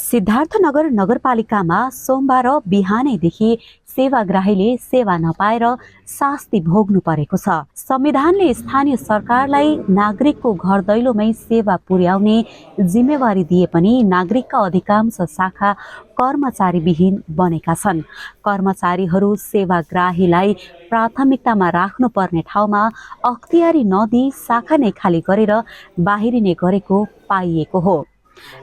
सिद्धार्थनगर नगरपालिकामा सोमबार बिहानैदेखि सेवाग्राहीले सेवा नपाएर शास्ति भोग्नु परेको छ। संविधानले स्थानीय सरकारलाई नागरिकको घर दैलोमै सेवा पुर्याउने जिम्मेवारी दिए पनि नागरिकका अधिकांश शाखा कर्मचारीविहीन बनेका छन्। कर्मचारीहरू सेवाग्राहीलाई प्राथमिकतामा राख्नुपर्ने ठाउँमा अख्तियारी नदिई शाखा नै खाली गरेर बाहिरिने गरेको पाइएको हो।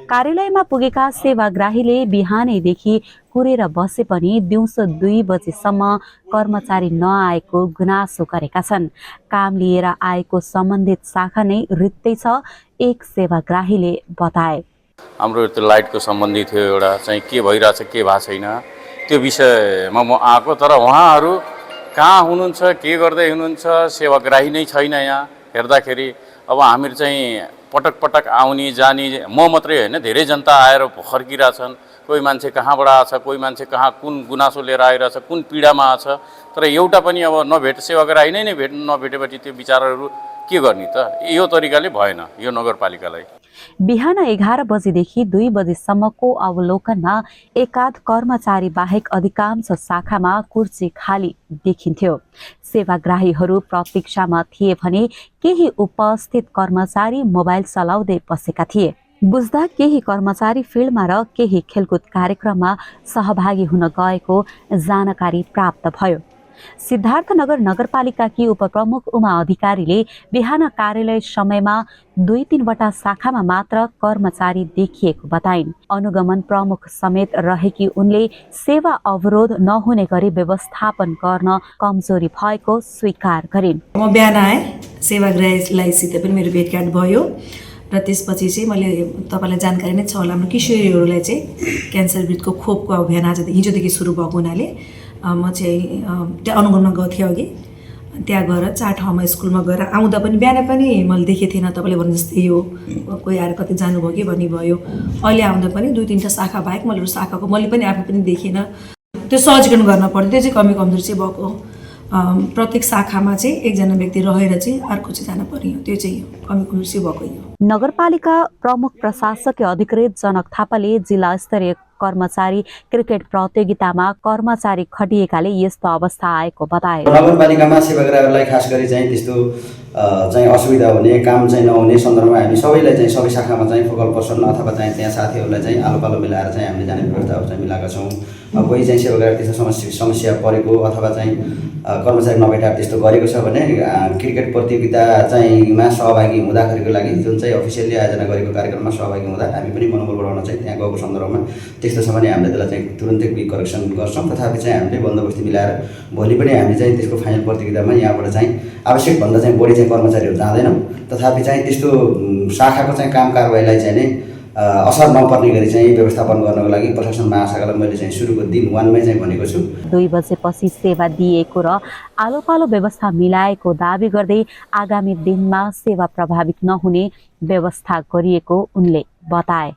कार्यालयमा पुगेका सेवाग्राहीले बिहानैदेखि कुरेर बसे पनि दिउँसो 2 बजेसम्म कर्मचारी नआएको गुनासो गरेका छन्। काम लिएर आएको सम्बन्धित शाखा नै रित्तै छ, एक सेवाग्राहीले बताए। हाम्रो त्यो लाइटको सम्बन्धी थियो, एउटा चाहिँ के भइरहेछ के भएको छैन त्यो विषयमा म आएको, तर उहाँहरू कहाँ हुनुहुन्छ, के गर्दै हुनुहुन्छ, सेवाग्राही नै छैन। यहाँ हेर्दाखेरि अब हामीहरू चाहिँ पटक पटक आउने जाने, म मात्रै होइन धेरै जनता आएर फर्किरहेछन्। कोही मान्छे कहाँबाट आछ, कोही मान्छे कहाँ कुन गुनासो लिएर आइरहेछ, कुन पीडामा आछ, तर एउटा पनि अब नभेट सेवाग्राही नै नभेटेपछि त्यो विचारहरू के गर्ने त? यो तरिकाले भएन यो नगरपालिकालाई। बिहान 11 बजेदेखि 2 बजेसम्मको अवलोकनमा एकाध कर्मचारी बाहेक अधिकांश शाखामा कुर्सी खाली देखिन्थ्यो। सेवाग्राहीहरू प्रतीक्षामा थिए भने केही उपस्थित कर्मचारी मोबाइल चलाउँदै बसेका थिए। बुझ्दा केही कर्मचारी फिल्डमा र केही खेलकुद कार्यक्रममा सहभागी हुन गएको जानकारी प्राप्त भयो। सिद्धार्थनगर नगरपालिकाकी उपप्रमुख उमा अधिकारीले बिहान कार्यालय समयमा 2-3 वटा शाखामा मात्र कर्मचारी देखिएको बताइन्। अनुगमन प्रमुख समेत रहेकी उनले सेवा अवरोध नहुने गरी व्यवस्थापन गर्न कमजोरी भएको स्वीकार गरिन्। म बिहान आएँ, सेवाग्राहीलाई सित पनि मेरो भेटघाट भयो र त्यसपछि चाहिँ मैले तपाईँलाई जानकारी नै छ होला, हाम्रो किशोरीहरूलाई चाहिँ क्यान्सर विरुद्धको खोपको अभियान हिजोदेखि सुरु भएको हुनाले म चाहिँ त्यहाँ अनुगमन गएको थिएँ। अघि त्यहाँ गएर 4 ठाउँमा स्कुलमा गएर आउँदा पनि बिहान पनि मैले देखेको थिइनँ, तपाईँले भन्नु जस्तै यो कोही आएर कति जानुभयो कि भन्ने भयो। अहिले आउँदा पनि 2-3 शाखा बाहेक मैले शाखाको मैले पनि आफै पनि देखिनँ। त्यो सहजीकरण गर्न पर्थ्यो, त्यो चाहिँ कमी कमजोरी चाहिँ भएको। प्रत्येक शाखामा चाहिँ एकजना व्यक्ति रहेर चाहिँ अर्को चाहिँ जान पर्यो, त्यो चाहिँ कमी कमजोरी चाहिँ भएको हो। नगरपालिका प्रमुख प्रशासकीय अधिकृत जनक थापाले जिल्ला स्तरीय कर्मचारी क्रिकेट प्रतियोगितामा कर्मचारी खटिएकाले यस्तो अवस्था आएको बताए। नगरपालिकामा सेवाग्राहीहरूलाई खास गरी चाहिँ त्यस्तो चाहिँ असुविधा हुने, काम चाहिँ नहुने सन्दर्भमा हामी सबैलाई चाहिँ सबै शाखामा चाहिँ फोकल पर्सन अथवा चाहिँ त्यहाँ साथीहरूलाई चाहिँ आलो पालो मिलाएर चाहिँ हामीले जाने व्यवस्थाहरू चाहिँ मिलाएका छौँ। कोही चाहिँ सेवाग्राही त्यस्तो समस्या परेको अथवा चाहिँ कर्मचारी नभेटाएर त्यस्तो गरेको छ भने क्रिकेट प्रतियोगिता चाहिँमा सहभागी हुँदाखेरिको लागि जुन चाहिँ अफिसियली आयोजना गरेको कार्यक्रममा सहभागी हुँदा हामी पनि मनोबल बढाउन चाहिँ त्यहाँ गएको सन्दर्भमा त्यस्तो छ भने हामीले त्यसलाई चाहिँ तुरुन्तै करेक्सन गर्छौँ। तथापि चाहिँ हामीले बन्दोबस्ती मिलाएर भोलि पनि हामी चाहिँ त्यसको फाइनल प्रतियोगितामा यहाँबाट चाहिँ आवश्यकभन्दा चाहिँ बढी चाहिँ कर्मचारीहरू जाँदैनौँ। तथापि चाहिँ त्यस्तो शाखाको चाहिँ काम कारबाहीलाई चाहिँ नै असर नपर्ने गरी चाहिँ व्यवस्थापन गर्नको लागि प्रशासन महाशाखालाई मैले चाहिँ सुरुको दिन 1 मै चाहिँ भनेको छु। 2 बजेपछि सेवा दिएको र आलो पालो व्यवस्था मिलाएको दावी गर्दै आगामी दिनमा सेवा प्रभावित नहुने व्यवस्था गरिएको उनले बताए।